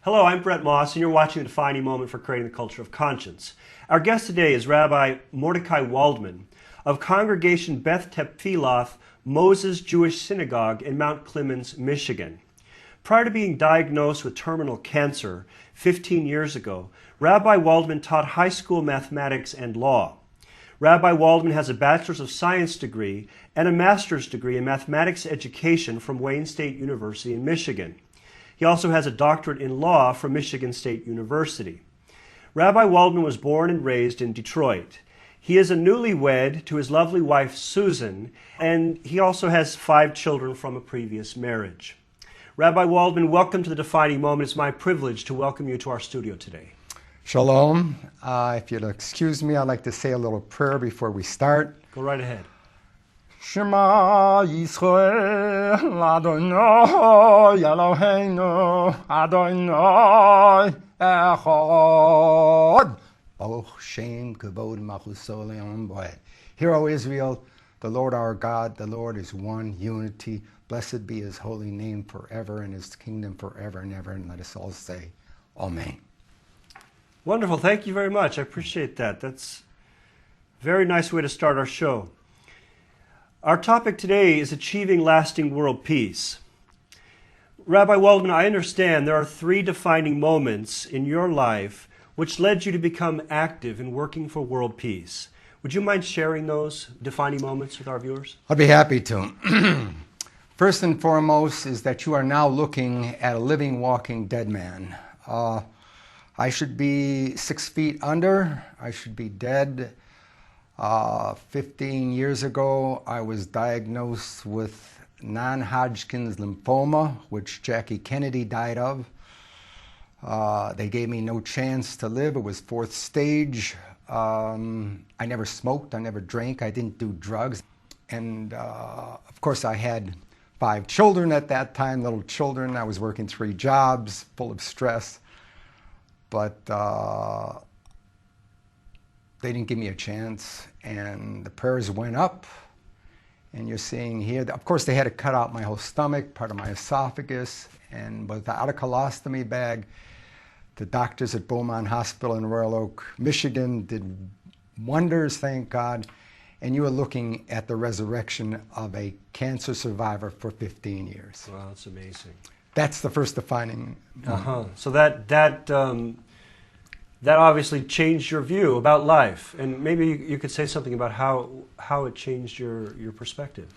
Hello, I'm Bret and you're watching The Defining Moment for Creating the Culture of Conscience. Our guest today is Rabbi Mordecai Waldman of Congregation Beth Tephilath, Moses Jewish Synagogue in Mount Clemens, Michigan. Prior to being diagnosed with terminal cancer 15 years ago, Rabbi Waldman taught high school mathematics and law. Rabbi Waldman has a Bachelor's of Science degree and a Master's degree in mathematics education from Wayne State University in Michigan. He also has a doctorate in law from Michigan State University. Rabbi Waldman was born and raised in Detroit. He is a newlywed to his lovely wife Susan, and he also has 5 children from a previous marriage. Rabbi Waldman, welcome to The Defining Moment. It's my privilege to welcome you to our studio today. Shalom. If you'll excuse me, I'd like to say a little prayer before we start. Go right ahead. Shema Yisrael Adonai Eloheinu Adonai Echad Baruch Shem Kavod Malchus Olam Vaed. Hear, O Israel, the Lord our God, the Lord is one, unity. Blessed be his holy name forever and his kingdom forever and ever. And let us all say, Amen. Wonderful. Thank you very much. I appreciate that. That's a very nice way to start our show. Our topic today is achieving lasting world peace. Rabbi Waldman, I understand there are 3 defining moments in your life which led you to become active in working for world peace. Would you mind sharing those defining moments with our viewers? I'd be happy to. First and foremost is that you are now looking at a living, walking dead man. I should be 6 feet under. I should be dead. 15 years ago, I was diagnosed with non-Hodgkin's lymphoma, which Jackie Kennedy died of. They gave me no chance to live. It was 4th stage. I never smoked. I never drank. I didn't do drugs. And of course, I had 5 children at that time, little children. I was working 3 jobs, full of stress. But they didn't give me a chance, and the prayers went up. And you're seeing here, of course, they had to cut out my whole stomach, part of my esophagus, and without a colostomy bag, the doctors at Beaumont Hospital in Royal Oak, Michigan, did wonders, thank God. And you are looking at the resurrection of a cancer survivor for 15 years. Wow, that's amazing. That's the first defining moment. So that obviously changed your view about life, and maybe you could say something about how it changed your perspective.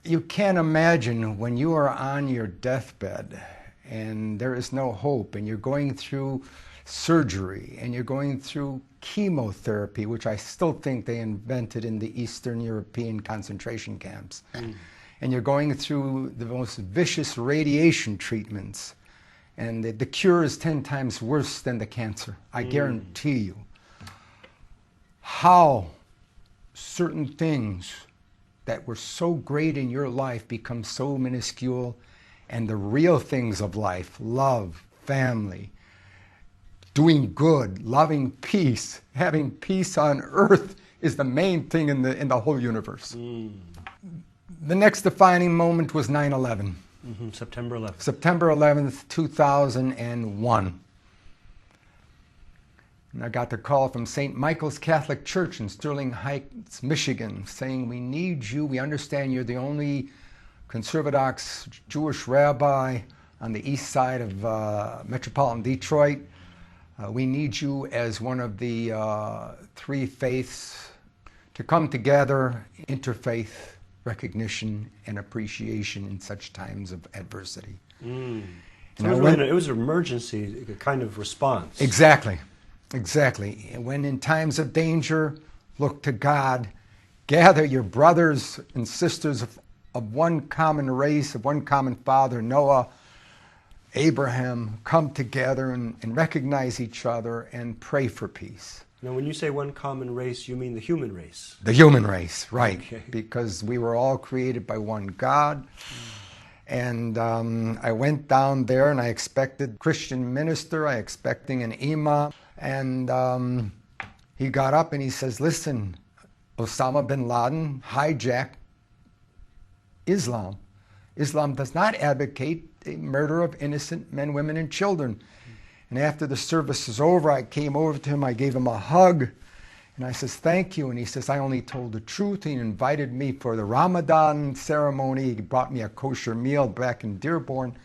You can't imagine when you are on your deathbed and there is no hope, and you're going through surgery and you're going through chemotherapy, which I still think they invented in the Eastern European concentration camps. And you're going through the most vicious radiation treatments. And the cure is 10 times worse than the cancer. I guarantee you. How certain things that were so great in your life become so minuscule, and the real things of life, love, family, doing good, loving peace, having peace on earth is the main thing in the whole universe. The next defining moment was 9/11. September 11th. September 11th, 2001. And I got the call from St. Michael's Catholic Church in Sterling Heights, Michigan, saying, we need you. We understand you're the only conservative Jewish rabbi on the east side of metropolitan Detroit. We need you as one of the 3 faiths to come together, interfaith recognition and appreciation in such times of adversity. So it was an emergency kind of response. Exactly. And when in times of danger, look to God, gather your brothers and sisters of one common race, of one common father, Noah, Abraham, come together and recognize each other and pray for peace. Now, when you say one common race, you mean the human race? The human race, right. Okay. Because we were all created by one God. And I went down there and I expected a Christian minister, I expecting an imam. And he got up and he says, listen, Osama bin Laden hijacked Islam. Islam does not advocate the murder of innocent men, women, and children. And after the service was over, I came over to him, I gave him a hug, and I says, thank you. And he says, I only told the truth. He invited me for the Ramadan ceremony. He brought me a kosher meal back in Dearborn.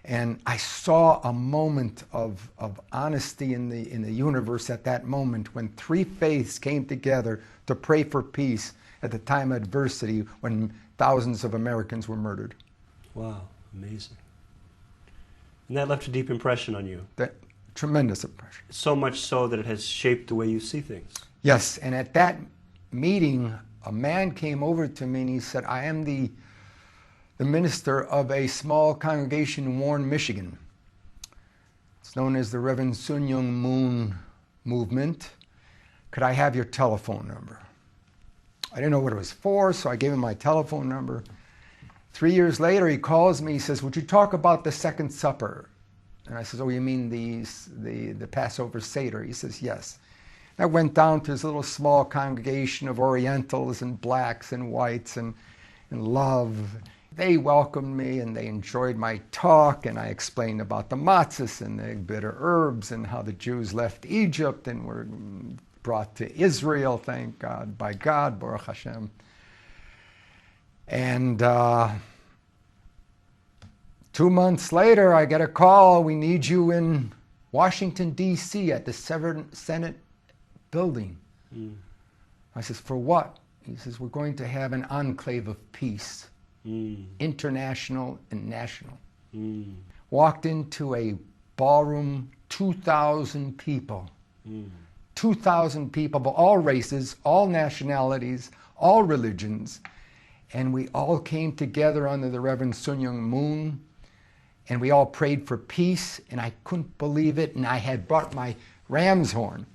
And I saw a moment of honesty in the universe at that moment when three faiths came together to pray for peace at the time of adversity when thousands of Americans were murdered. Wow, amazing. And that left a deep impression on you. That tremendous impression. So much so that it has shaped the way you see things. Yes, and at that meeting, a man came over to me and he said, I am the minister of a small congregation in Warren, Michigan. It's known as the Reverend Sun Myung Moon Movement. Could I have your telephone number? I didn't know what it was for, so I gave him my telephone number. 3 years later, he calls me, he says, would you talk about the Second Supper? And I says, oh, you mean the Passover Seder? He says, yes. I went down to this little small congregation of Orientals and blacks and whites and love. They welcomed me and they enjoyed my talk, and I explained about the matzahs and the bitter herbs and how the Jews left Egypt and were brought to Israel, thank God, by God, Baruch Hashem. And 2 months later, I get a call, we need you in Washington, D.C. at the Senate building. I says, for what? He says, we're going to have an enclave of peace. International and national. Walked into a ballroom, 2,000 people. 2,000 people of all races, all nationalities, all religions. And we all came together under the Reverend Sun Myung Moon, and we all prayed for peace, and I couldn't believe it, and I had brought my ram's horn.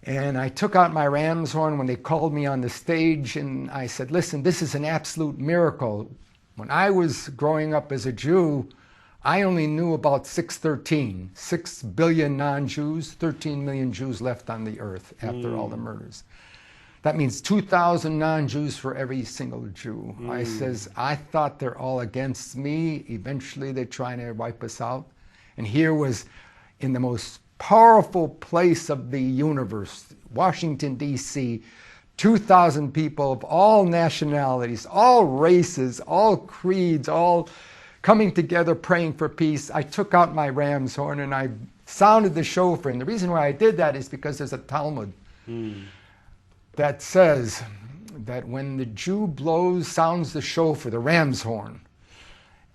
And I took out my ram's horn when they called me on the stage, and I said, listen, this is an absolute miracle. When I was growing up as a Jew, I only knew about 613, 6 billion non-Jews, 13 million Jews left on the earth after all the murders. That means 2,000 non-Jews for every single Jew. I says, I thought they're all against me. Eventually they're trying to wipe us out. And here was in the most powerful place of the universe, Washington, D.C., 2,000 people of all nationalities, all races, all creeds, all coming together praying for peace. I took out my ram's horn and I sounded the shofar. And the reason why I did that is because there's a Talmud that says that when the Jew sounds the shofar, the ram's horn,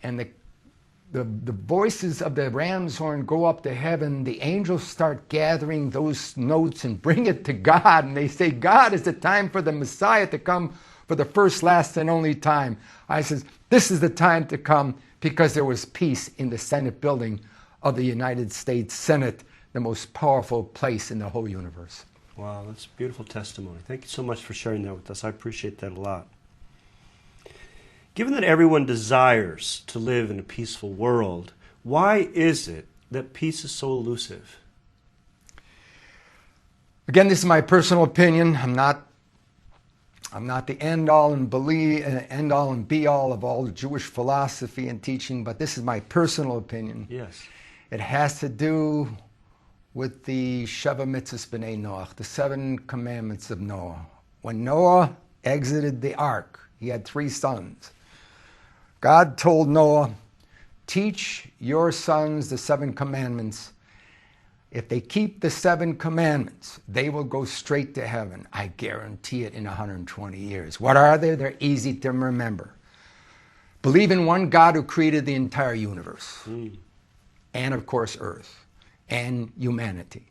and the voices of the ram's horn go up to heaven, the angels start gathering those notes and bring it to God, and they say, God, is the time for the Messiah to come for the first, last, and only time. I says, this is the time to come because there was peace in the Senate building of the United States Senate, the most powerful place in the whole universe. Wow, that's a beautiful testimony. Thank you so much for sharing that with us. I appreciate that a lot. Given that everyone desires to live in a peaceful world, why is it that peace is so elusive? Again, this is my personal opinion. I'm not the end-all and be-all of all the Jewish philosophy and teaching, but this is my personal opinion. Yes. It has to do with the Sheva Mitzvahs B'nai Noach, the 7 commandments of Noah. When Noah exited the ark, he had 3 sons. God told Noah, teach your sons the 7 commandments. If they keep the 7 commandments, they will go straight to heaven. I guarantee it in 120 years. What are they? They're easy to remember. Believe in one God who created the entire universe. And of course, earth and humanity.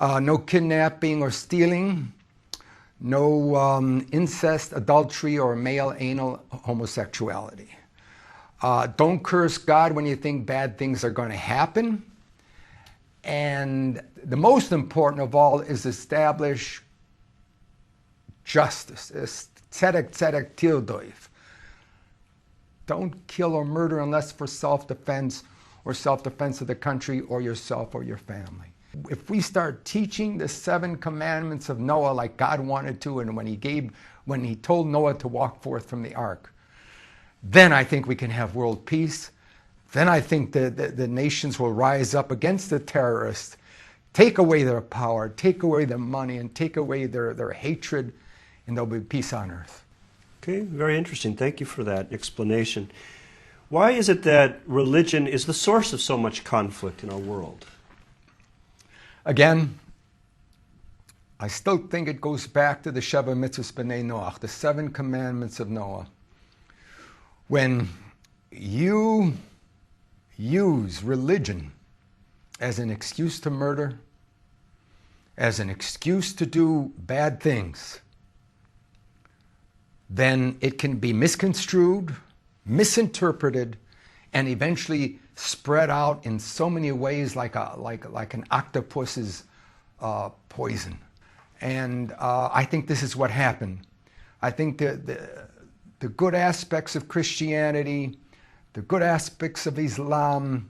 No kidnapping or stealing. No incest, adultery, or male anal homosexuality. Don't curse God when you think bad things are going to happen. And the most important of all is establish justice. Tzedek, tzedek, tildoif. Don't kill or murder unless for self-defense or self-defense of the country or yourself or your family. If we start teaching the 7 commandments of Noah like God wanted to, and when he told Noah to walk forth from the ark, then I think we can have world peace. then I think the nations will rise up against the terrorists, take away their power, take away their money, and take away their hatred, and there'll be peace on earth. Okay, very interesting. Thank you for that explanation. Why is it that religion is the source of so much conflict in our world? Again, I still think it goes back to the Sheva Mitzvahs B'nai Noach, the 7 commandments of Noah. When you use religion as an excuse to murder, as an excuse to do bad things, then it can be misconstrued, misinterpreted, and eventually spread out in so many ways like an octopus's poison. And I think this is what happened. I think the good aspects of Christianity, the good aspects of Islam,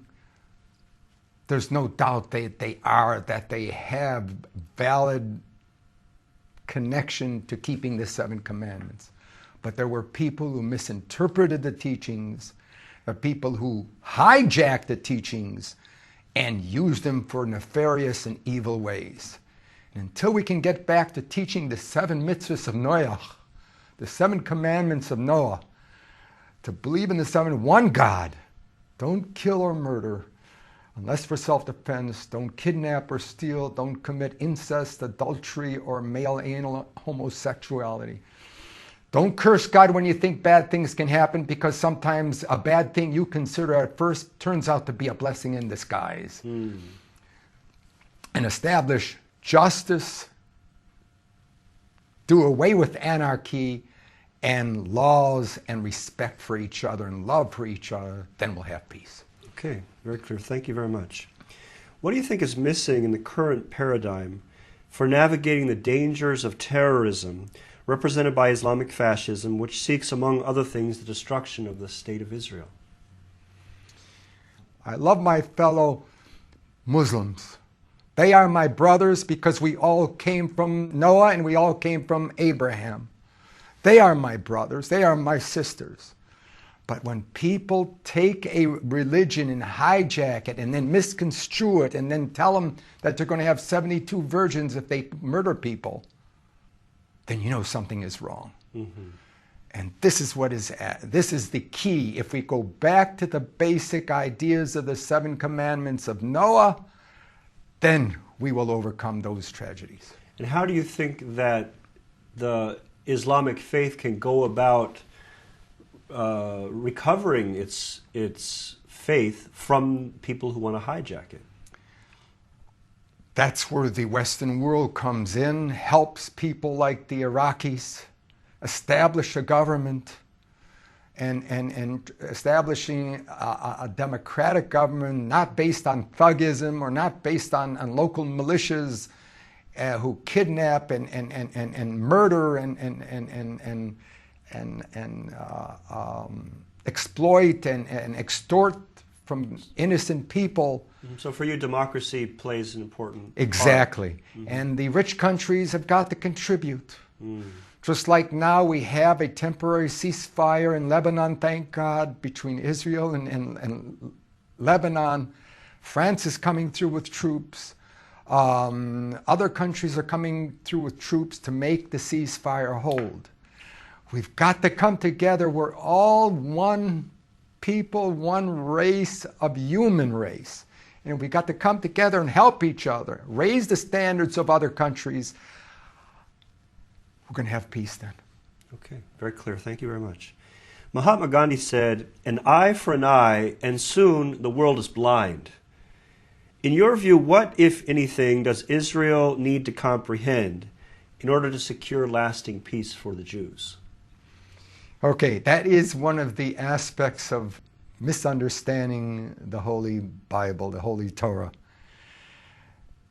there's no doubt that they have valid connection to keeping the 7 commandments. But there were people who misinterpreted the teachings, there are people who hijacked the teachings and used them for nefarious and evil ways. And until we can get back to teaching the 7 mitzvahs of Noach, the 7 commandments of Noah, to believe in the 7, one God, don't kill or murder, unless for self-defense, don't kidnap or steal, don't commit incest, adultery, or male anal homosexuality. Don't curse God when you think bad things can happen, because sometimes a bad thing you consider at first turns out to be a blessing in disguise. And establish justice, do away with anarchy, and laws and respect for each other and love for each other, then we'll have peace. Okay, very clear. Thank you very much. What do you think is missing in the current paradigm for navigating the dangers of terrorism represented by Islamic fascism, which seeks, among other things, the destruction of the State of Israel? I love my fellow Muslims. They are my brothers because we all came from Noah and we all came from Abraham. They are my brothers. They are my sisters. But when people take a religion and hijack it and then misconstrue it and then tell them that they're going to have 72 virgins if they murder people, then you know something is wrong. And this is this is the key. If we go back to the basic ideas of the 7 commandments of Noah, then we will overcome those tragedies. And how do you think that the Islamic faith can go about recovering its faith from people who want to hijack it? That's where the Western world comes in, helps people like the Iraqis establish a government and establishing a democratic government not based on thuggism or not based on local militias who kidnap and murder and exploit and extort from innocent people. So for you, democracy plays an important Exactly. part. And the rich countries have got to contribute. Just like now we have a temporary ceasefire in Lebanon, thank God, between Israel and Lebanon. France is coming through with troops. Other countries are coming through with troops to make the ceasefire hold. We've got to come together. We're all one people, one race of human race. And we've got to come together and help each other, raise the standards of other countries. We're going to have peace then. Okay, very clear. Thank you very much. Mahatma Gandhi said, "An eye for an eye, and soon the world is blind." In your view, what, if anything, does Israel need to comprehend in order to secure lasting peace for the Jews? Okay, that is one of the aspects of misunderstanding the Holy Bible, the Holy Torah.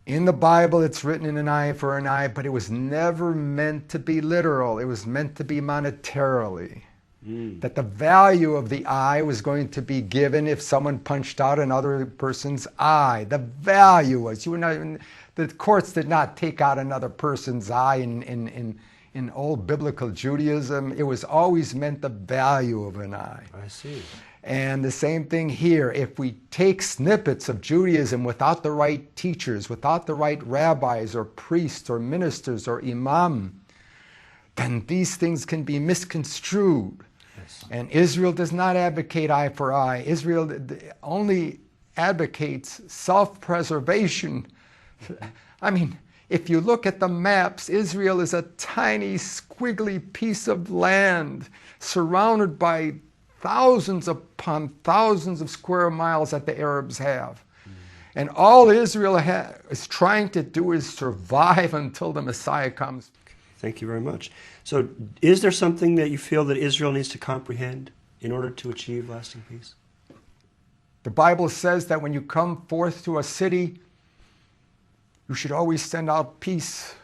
In the Bible, it's written in an eye for an eye, but it was never meant to be literal. It was meant to be monetarily. That the value of the eye was going to be given if someone punched out another person's eye. The value was, the courts did not take out another person's eye in in old biblical Judaism, it was always meant the value of an eye. I see. And the same thing here. If we take snippets of Judaism without the right teachers, without the right rabbis or priests or ministers or imam, then these things can be misconstrued. Yes. And Israel does not advocate eye for eye. Israel only advocates self-preservation. I mean, if you look at the maps, Israel is a tiny, squiggly piece of land surrounded by thousands upon thousands of square miles that the Arabs have. And all Israel is trying to do is survive until the Messiah comes. Thank you very much. So is there something that you feel that Israel needs to comprehend in order to achieve lasting peace? The Bible says that when you come forth to a city, you should always send out peace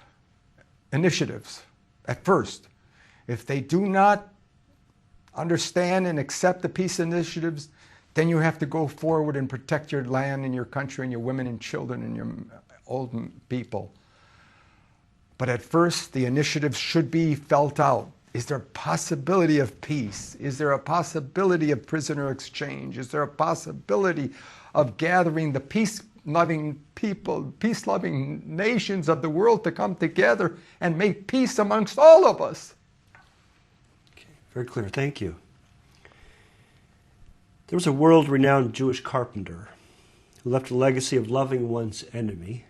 initiatives at first. If they do not understand and accept the peace initiatives, then you have to go forward and protect your land and your country and your women and children and your old people. But at first, the initiatives should be felt out. Is there a possibility of peace? Is there a possibility of prisoner exchange? Is there a possibility of gathering the peace-loving people, peace-loving nations of the world to come together and make peace amongst all of us? Okay, very clear. Thank you. There was a world-renowned Jewish carpenter who left a legacy of loving one's enemy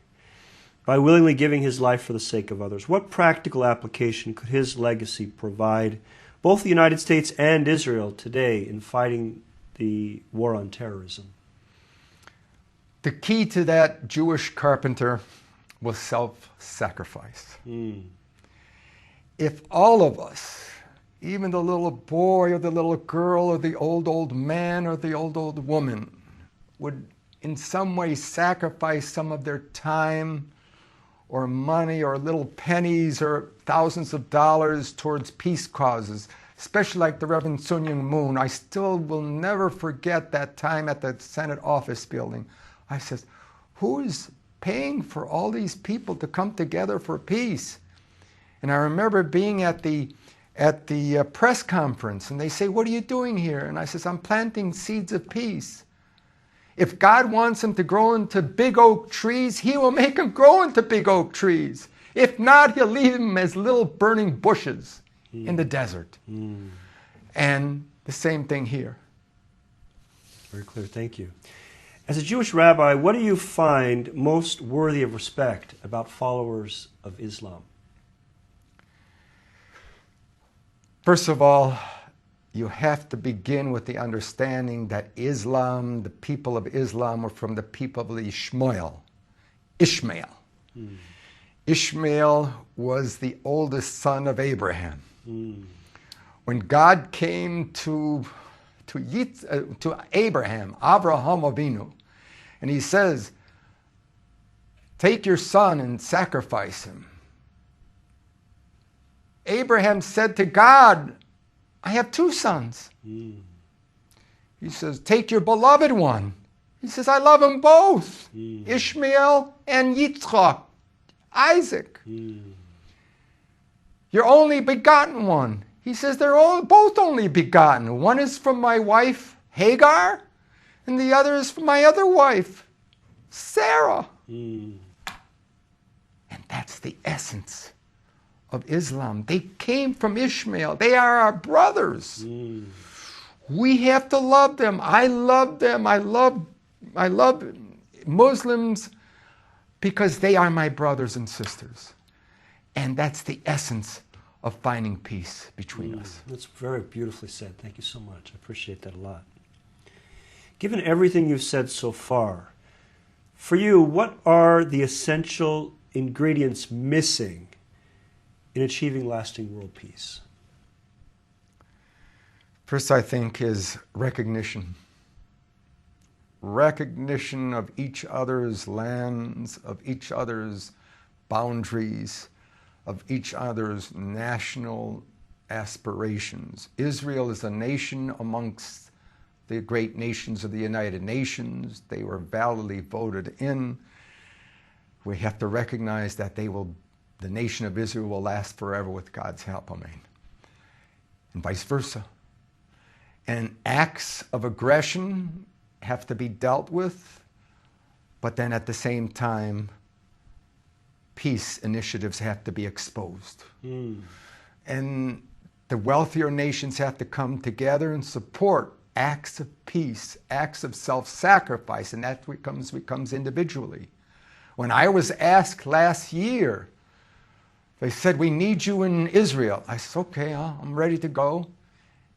by willingly giving his life for the sake of others. What practical application could his legacy provide both the United States and Israel today in fighting the war on terrorism? The key to that Jewish carpenter was self-sacrifice. If all of us, even the little boy or the little girl or the old man or the old woman, would in some way sacrifice some of their time or money or little pennies or thousands of dollars towards peace causes, especially like the Reverend Sun Myung Moon. I still will never forget that time at the Senate office building. I said, who is paying for all these people to come together for peace? And I remember being at the press conference, and they say, what are you doing here? And I says, I'm planting seeds of peace. If God wants them to grow into big oak trees, he will make them grow into big oak trees. If not, he'll leave them as little burning bushes in the desert. And the same thing here. Very clear. Thank you. As a Jewish rabbi, what do you find most worthy of respect about followers of Islam? First of all, you have to begin with the understanding that Islam, the people of Islam, were from the people of Ishmael. Ishmael was the oldest son of Abraham. When God came to Abraham, Avraham Avinu, and he says, take your son and sacrifice him. Abraham said to God, I have two sons. He says, take your beloved one. He says, I love them both, Ishmael and Yitzchak, Isaac. Your only begotten one. He says, they're both only begotten. One is from my wife, Hagar, and the other is from my other wife, Sarah. And that's the essence of Islam. They came from Ishmael. They are our brothers. We have to love them. I love them. I love Muslims because they are my brothers and sisters. And that's the essence of finding peace between us. That's very beautifully said. Thank you so much. I appreciate that a lot. Given everything you've said so far, for you, what are the essential ingredients missing in achieving lasting world peace? First, I think, is recognition. Recognition of each other's lands, of each other's boundaries, of each other's national aspirations. Israel is a nation amongst the great nations of the United Nations. They were validly voted in. We have to recognize that they will the nation of Israel will last forever with God's help, amen. And vice versa. And acts of aggression have to be dealt with, but then at the same time, peace initiatives have to be exposed. And the wealthier nations have to come together and support acts of peace, acts of self-sacrifice, and that becomes individually. When I was asked last year, they said, we need you in Israel. I said, okay, I'm ready to go.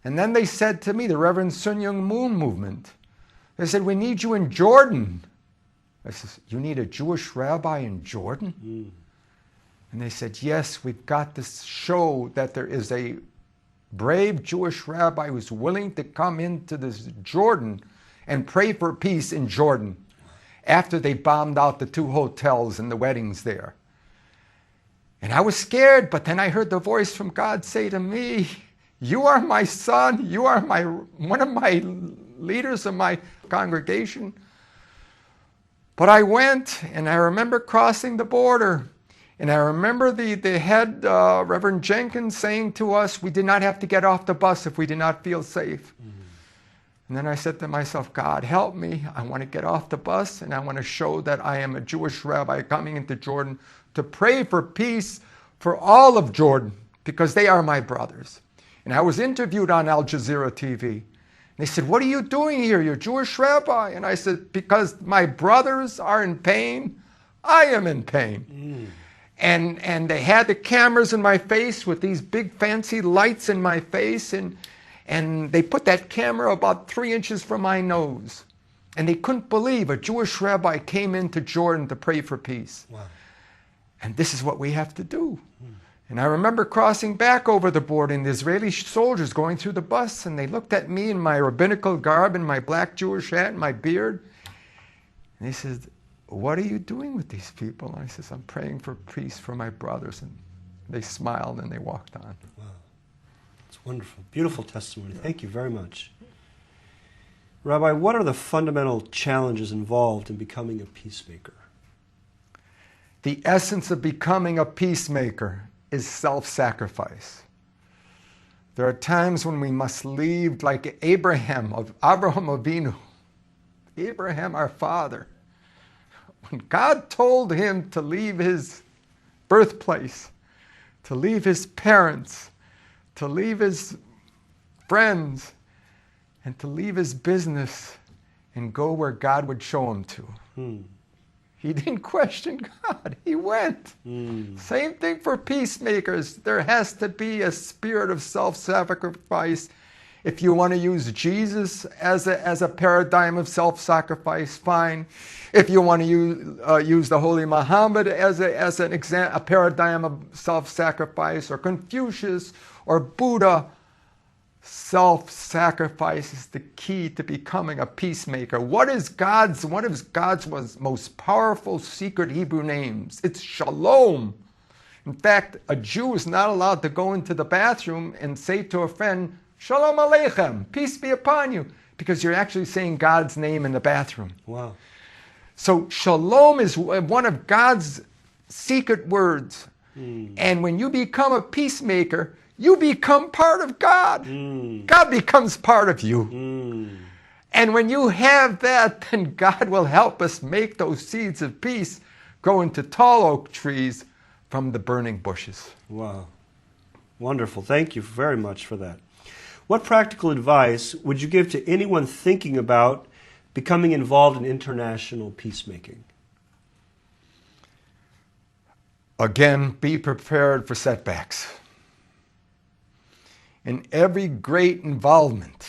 And then they said to me, the Reverend Sun Myung Moon movement, they said, we need you in Jordan. I said, you need a Jewish rabbi in Jordan? And they said, yes, we've got to show that there is a brave Jewish rabbi who's willing to come into this Jordan and pray for peace in Jordan after they bombed out the 2 hotels and the weddings there. And I was scared, but then I heard the voice from God say to me, you are my son, you are one of my leaders of my congregation. But I went, and I remember crossing the border. And I remember the head, Reverend Jenkins, saying to us, we did not have to get off the bus if we did not feel safe. And then I said to myself, God, help me. I want to get off the bus, and I want to show that I am a Jewish rabbi coming into Jordan to pray for peace for all of Jordan, because they are my brothers. And I was interviewed on Al Jazeera TV. And they said, what are you doing here? You're a Jewish rabbi. And I said, because my brothers are in pain, I am in pain. And they had the cameras in my face with these big fancy lights in my face, and they put that camera about 3 inches from my nose. And they couldn't believe a Jewish rabbi came into Jordan to pray for peace. Wow. And this is what we have to do. And I remember crossing back over the border, and the Israeli soldiers going through the bus, and they looked at me in my rabbinical garb and my black Jewish hat and my beard. And they said, what are you doing with these people? And I said, I'm praying for peace for my brothers. And they smiled and they walked on. Wow. It's wonderful. Beautiful testimony. Thank you very much. Rabbi, what are the fundamental challenges involved in becoming a peacemaker? The essence of becoming a peacemaker is self-sacrifice. There are times when we must leave, like Abraham Avinu, Abraham our father. When God told him to leave his birthplace, to leave his parents, to leave his friends, and to leave his business and go where God would show him to. He didn't question God. He went. Same thing for peacemakers. There has to be a spirit of self-sacrifice. If you want to use Jesus as a paradigm of self-sacrifice, fine. If you want to use the Holy Muhammad as a paradigm of self-sacrifice, or Confucius or Buddha, self-sacrifice is the key to becoming a peacemaker. What is God's most powerful secret Hebrew names? It's Shalom. In fact, a Jew is not allowed to go into the bathroom and say to a friend, Shalom Aleichem, peace be upon you, because you're actually saying God's name in the bathroom. Wow. So Shalom is one of God's secret words. And when you become a peacemaker, you become part of God. God becomes part of you. And when you have that, then God will help us make those seeds of peace grow into tall oak trees from the burning bushes. Wow. Wonderful. Thank you very much for that. What practical advice would you give to anyone thinking about becoming involved in international peacemaking? Again, be prepared for setbacks. In every great involvement,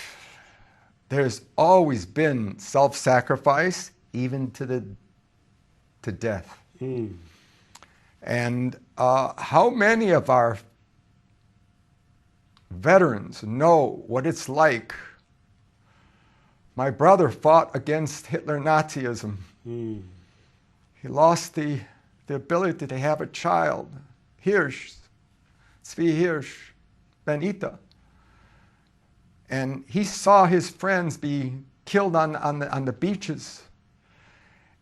there's always been self-sacrifice, even to death. And how many of our veterans know what it's like? My brother fought against Hitler Nazism. He lost the ability to have a child. Hirsch, Zvi Hirsch, Benita. And he saw his friends be killed on the beaches.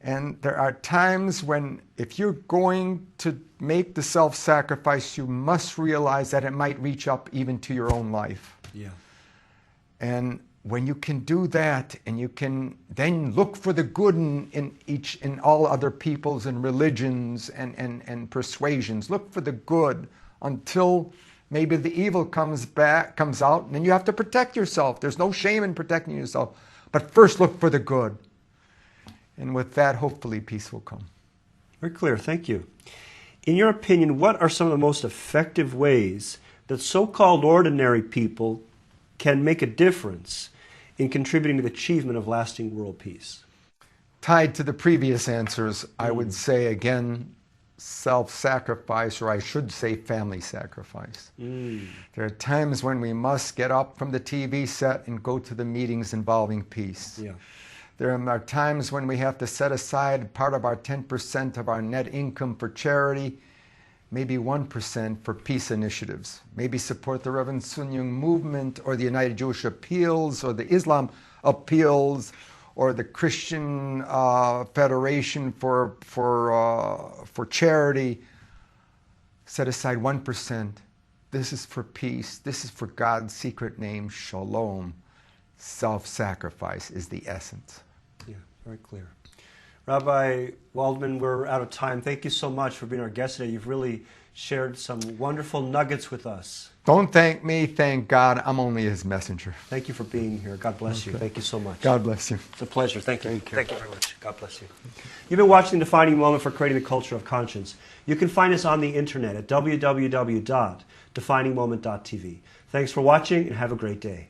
And there are times when, if you're going to make the self-sacrifice, you must realize that it might reach up even to your own life. Yeah. And when you can do that, and you can then look for the good in all other peoples and religions and persuasions, look for the good until maybe the evil comes out, and then you have to protect yourself. There's no shame in protecting yourself. But first look for the good. And with that, hopefully, peace will come. Very clear. Thank you. In your opinion, what are some of the most effective ways that so-called ordinary people can make a difference in contributing to the achievement of lasting world peace? Tied to the previous answers, I would say, again, self-sacrifice, or I should say family sacrifice. There are times when we must get up from the TV set and go to the meetings involving peace. Yeah. There are times when we have to set aside part of our 10% of our net income for charity, maybe 1% for peace initiatives, maybe support the Reverend Sun Young movement, or the United Jewish Appeals, or the Islam Appeals, or the Christian Federation for charity. Set aside 1%. This is for peace. This is for God's secret name, Shalom. Self-sacrifice is the essence. Yeah, very clear. Rabbi Waldman, we're out of time. Thank you so much for being our guest today. You've really shared some wonderful nuggets with us. Don't thank me, thank God. I'm only his messenger. Thank you for being here. God bless you. Thank you so much. God bless you. It's a pleasure. Thank you. Thank you very much. God bless you. You've been watching Defining Moment for Creating the Culture of Conscience. You can find us on the internet at www.definingmoment.tv. Thanks for watching and have a great day.